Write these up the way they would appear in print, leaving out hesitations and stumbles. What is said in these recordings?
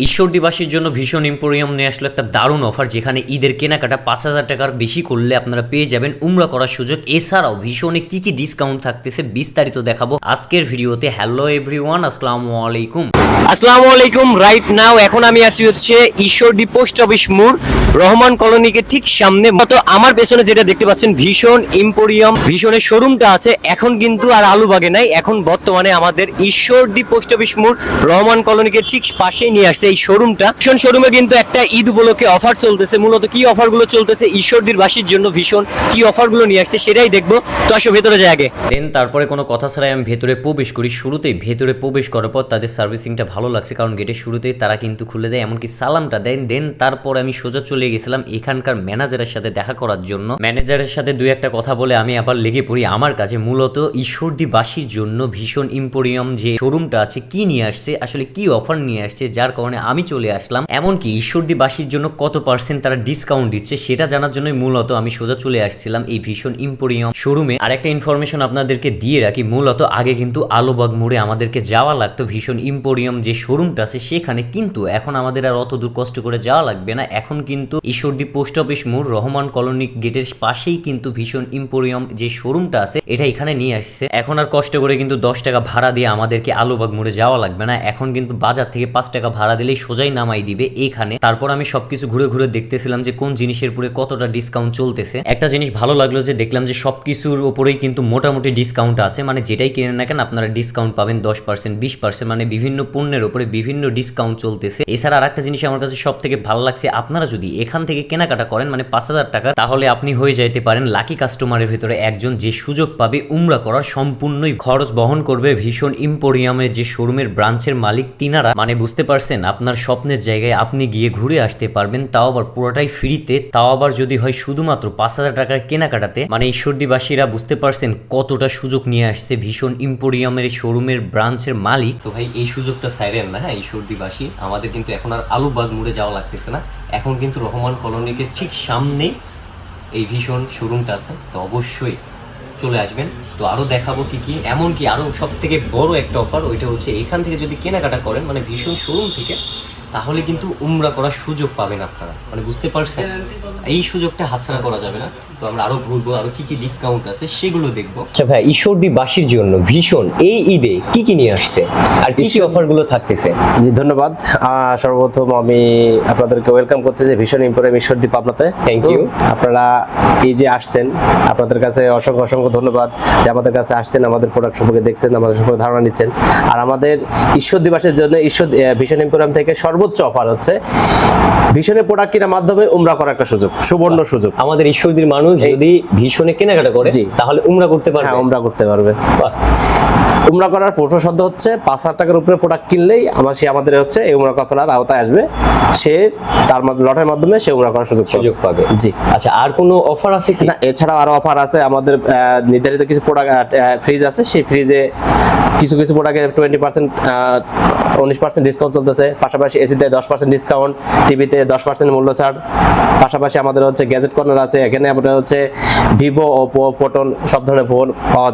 ঈশ্বরদীবাসীর জন্য ভীষণ এম্পোরিয়াম নিয়ে আসলো একটা দারুণ অফার, যেখানে ঈদের কেনাকাটা 5,000 টাকার বেশি করলে আপনারা পেয়ে যাবেন উমরা করার সুযোগ। এছাড়াও ভীষণে কি কি ডিসকাউন্ট থাকতেছে বিস্তারিত দেখাবো আজকের ভিডিওতে। হ্যালো এভরিওয়ান, আসসালামু আলাইকুম। আসসালামু আলাইকুম। রাইট নাও এখন আমি আছি হচ্ছে ঈশ্বরদী পোস্ট অফিস মোড়, রহমান কলোনিকে ঠিক সামনে। তো আমার পেছনে যেটা দেখতে পাচ্ছেন ভীষণ এম্পোরিয়াম, ভীষণের শোরুমটা আছে এখন কিন্তু আর আলুবাগে নাই, এখন বর্তমানে আমাদের ঈশ্বরদী পোস্ট অফিস মোড় রহমান কলোনিকে ঠিক পাশেই নিয়ে আসছে এই শোরুমটা। ভীষণ শোরুমে কিন্তু একটা ঈদ উপলক্ষে অফার চলতেছে। মূলত কি অফারগুলো চলতেছে ঈশ্বরদীর বাসীর জন্য, ভীষণ কি অফারগুলো নিয়ে আসছে সেটাই দেখবো। তো আসো ভেতরে যাই আগে। দেন তারপরে কোনো কথা ছাড়াই আমি ভেতরে প্রবেশ করি। শুরুতেই ভেতরে প্রবেশ করার পর তাদের সার্ভিসিংটা ভালো লাগছে, কারণ গেটের শুরুতেই তারা কিন্তু খুলে দেয়, এমনকি সালামটা দেন। দেন তারপর আমি সোজা চলে গেছিলাম এখানকার ম্যানেজারের সাথে দেখা করার জন্য। ম্যানেজারের সাথে দুই একটা কথা বলে আমি আবার লেগে পড়ি আমার কাছে। মূলত ঈশ্বরদীবাসীর জন্য ভীষণ এম্পোরিয়াম যে শোরুমটা আছে কি নিয়ে আসছে, আসলে কি অফার নিয়ে আসছে, যার কারণে আমি চলে আসলাম। এমনকি ঈশ্বরদীবাসীর জন্য কত পার্সেন্ট তারা ডিসকাউন্ট দিচ্ছে সেটা জানার জন্যই মূলত আমি সোজা চলে আসছিলাম এই ভীষণ এম্পোরিয়াম শোরুমে। আর একটা ইনফরমেশন আপনাদেরকে দিয়ে রাখি, মূলত আগে কিন্তু আলুবাগ মোড়ে আমাদেরকে যাওয়া লাগতো ভীষণ এম্পোরিয়াম যে শোরুমটা আছে সেখানে, কিন্তু এখন আমাদের আর অত দূর কষ্ট করে যাওয়া লাগবে না। এখন কিন্তু ঈশ্বরদী পোস্ট অফিস মোড় রহমান কলোনি গেটের পাশেই কিন্তু ভীষণ এম্পোরিয়াম যে শোরুমটা আছে এটা এখানে নিয়ে আসছে। এখন আর কষ্ট করে কিন্তু 10 টাকা ভাড়া দিয়ে আমাদেরকে আলুবাগ মোড়ে যাওয়া লাগবে না। এখন কিন্তু বাজার থেকে 5 টাকা ভাড়া দিলেই সোজাই নামাই দিবে এখানে। তারপর আমি সবকিছু ঘুরে ঘুরে দেখতেছিলাম যে কোন জিনিসের উপরে কতটা ডিসকাউন্ট চলতেছে। একটা জিনিস ভালো লাগলো যে দেখলাম যে সবকিছুর উপরেই কিন্তু মোটামুটি ডিসকাউন্ট আছে, মানে যেটাই কিনেন না কেন আপনারা ডিসকাউন্ট পাবেন 10%, 20%, মানে বিভিন্ন পণ্যের উপরে বিভিন্ন ডিসকাউন্ট চলতেছে। এছাড়া আর একটা জিনিস আমার কাছে সব থেকে ভালো লাগছে, আপনারা যদি এখান থেকে কেনাকাটা করেন মানে 5,000 টাকা, তাহলে আপনি হয়ে যাইতে পারেন লাকি কাস্টমারের ভিতরে একজন, যে সুযোগ পাবে উমরা করার। সম্পূর্ণই খরচ বহন করবে ভীষণ এম্পোরিয়ামের যে শোরুমের ব্রাঞ্চের মালিক তিনারা। মানে বুঝতে পারছেন, আপনার স্বপ্নের জায়গায় আপনি গিয়ে ঘুরে আসতে পারবেন, তাও আবার পুরোটাই ফ্রিতে, তাও আবার যদি হয় শুধুমাত্র 5,000 টাকার কেনাকাটাতে। মানে ঈশ্বরদীবাসীরা বুঝতে পারছেন কতটা সুযোগ নিয়ে আসছে ভীষণ এম্পোরিয়ামের শোরুমের ব্রাঞ্চের মালিক। তো ভাই এই সুযোগটা সাইরেন না, হ্যাঁ ঈশ্বরদীবাসী, আমাদের কিন্তু এখন আর আলুবাগ মোড়ে যাওয়া লাগতেছে না, এখন কিন্তু রহমান কলোনিকে ঠিক সামনে এই ভীষণ শোরুমটা আছে। তো অবশ্যই চলে আসবেন। তো আরও দেখাবো কি কি, এমনকি আরও সব থেকে বড় একটা অফার, ওইটা হচ্ছে এখান থেকে যদি কেনাকাটা করেন মানে ভীষণ শোরুম থেকে, তাহলে কিন্তু উমরা করার সুযোগ পাবেন আপনারা। মানে বুঝতে পারছেন, এই সুযোগটা হাতছাড়া করা যাবে না। তো আমরা আরো ঘুরবো, আরো কি কি ডিসকাউন্ট আছে সেগুলো দেখবো। আচ্ছা ভাই, ঈশ্বরদীবাসীর জন্য ভীষণ এই ঈদে কি কি নিয়ে আসছে আর কি কি অফার গুলো থাকতেছে? জি ধন্যবাদ। সর্বপ্রথম আমি আপনাদেরকে ওয়েলকাম করতেছি ভীষণ এম্পোরিয়াম ঈশ্বরদী পাবনাতে। Thank you. আপনারা এই যে আসছেন, আপনাদের কাছে অসংখ্য অসংখ্য ধন্যবাদ যে আমাদের কাছে আসছেন, আমাদের প্রোডাক্ট সম্পর্কে দেখছেন, আমাদের সম্পর্কে ধারণা নিচ্ছেন। আর আমাদের ঈশ্বরদীবাসীর জন্য ভীষণ এম্পোরিয়াম থেকে সর্বোচ্চ অফার হচ্ছে ভীষণের প্রোডাক্ট কেনার মাধ্যমে উমরা করার একটা সুযোগ, সুবর্ণ সুযোগ। আমাদের ঈশ্বরদীর মানুষ যদি ভীষণে কেনাকাটা করে তাহলে উমরা করতে পারবে। হ্যাঁ, উমরা করতে পারবে। উমরা করার প্রথম শব্দ হচ্ছে 5,000 টাকার উপরে প্রোডাক্ট কিনলেই আমাদের হচ্ছে এই উমরা কফলার আওতায় আসবে, সে তার লটের মাধ্যমে সে উমরা করার সুযোগ পাবে। জি আচ্ছা, আর কোনো অফার আছে কি? না, এছাড়াও আরো অফার আছে। আমাদের নির্ধারিত কিছু প্রোডাক্ট ফ্রিজ আছে, সেই ফ্রিজে কিছু কিছু প্রোডাক্টে 20%, 19% ডিসকাউন্ট চলতেছে। পাশাপাশি এসিতে 10% ডিসকাউন্ট, টিভিতে 10% মূল্য ছাড়। পাশাপাশি আমাদের হচ্ছে গ্যাজেট কর্নার আছে, এখানে আমাদের হচ্ছে ভিভো, ওপো, পটল সব ধরনের ফোন পাওয়া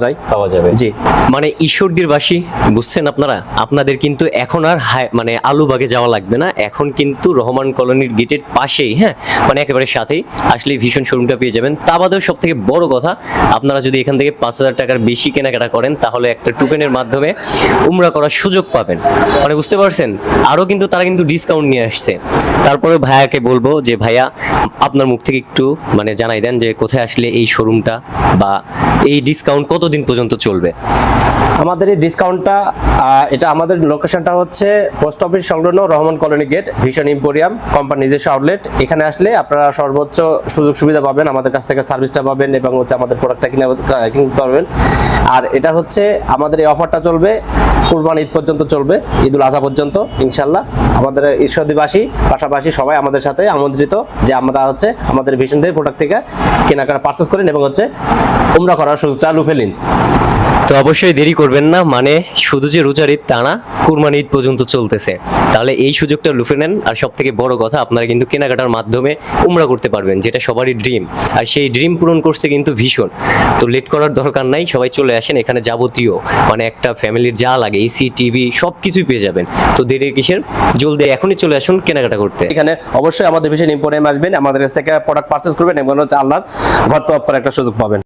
যাবে। জি, মানে ঈশ্বরদীবাসী বুঝছেন আপনারা, আপনাদের কিন্তু এখন আর মানে আলুবাগে যাওয়া লাগবে না, এখন কিন্তু রহমান কলোনির গেটের পাশেই, হ্যাঁ মানে একেবারে সাথেই আসলে ভীষণ শোরুমটা পেয়ে যাবেন। তা বাদেও সব থেকে বড় কথা, আপনারা যদি এখান থেকে 5,000 টাকার বেশি কেনাকাটা করেন তাহলে একটা টোকেনের মাধ্যমে উমরা করার সুযোগ পাবেন। মানে বুঝতে পারছেন, আরও কিন্তু তারা কিন্তু ডিসকাউন্ট নিয়ে আসছে। তারপরে ভাইয়াকে বলবো যে ভাইয়া আপনার মুখ থেকে একটু মানে জানাই দেন যে কোথায় আসলে এই শোরুমটা বা এই ডিসকাউন্ট কতদিন পর্যন্ত চলবে? আমাদের এই ডিসকাউন্টটা, এটা আমাদের লোকেশনটা হচ্ছে পোস্ট অফিস সংলগ্ন রহমান কলোনি গেট, ভীষণ এম্পোরিয়াম কোম্পানি নিজস্ব আউটলেট। এখানে আসলে আপনারা সর্বোচ্চ সুযোগ সুবিধা পাবেন, আমাদের কাছ থেকে সার্ভিসটা পাবেন এবং হচ্ছে আমাদের প্রোডাক্টটা কিনতে পারবেন। আর এটা হচ্ছে আমাদের এই অফারটা চলবে কুরবানি ঈদ পর্যন্ত, চলবে ঈদুল আজহা পর্যন্ত ইনশাল্লাহ। আমাদের ঈশ্বরদীবাসী পাশাপাশি সবাই আমাদের সাথে আমন্ত্রিত যে আমরা হচ্ছে আমাদের ভীষণ প্রোডাক্ট থেকে কেনাকাটা পারচেস করেন এবং হচ্ছে উমরা করার সুযোগটা লুফে নিন। তো অবশ্যই দেরি করবেন না, মানে শুধু যে রোজার ঈদ তা না, কুরবানি ঈদ পর্যন্ত চলতেছে। তাহলে এই সুযোগটা লুফে নেন। আর সব থেকে বড় কথা, আপনারা কিন্তু কেনাকাটার মাধ্যমে উমরা করতে পারবেন, যেটা সবারই ড্রিম। আর সেই ড্রিম পূরণ করছে কিন্তু ভীষণ। তো লেট করার দরকার নাই, সবাই চলে আসেন। এখানে যাবতীয় মানে একটা ফ্যামিলির যা লাগে, এসি, টিভি সব কিছুই পেয়ে যাবেন। তো দেরি কিসের, জলদি এখনই চলে আসুন কেনাকাটা করতে। এখানে অবশ্যই আমাদের ভিশন এম্পোরিয়াম আসবেন, আমাদের কাছ থেকে প্রোডাক্ট পারচেজ করবেন এবং হচ্ছে আল্লাহর ঘর তওয়াব করার একটা সুযোগ পাবেন।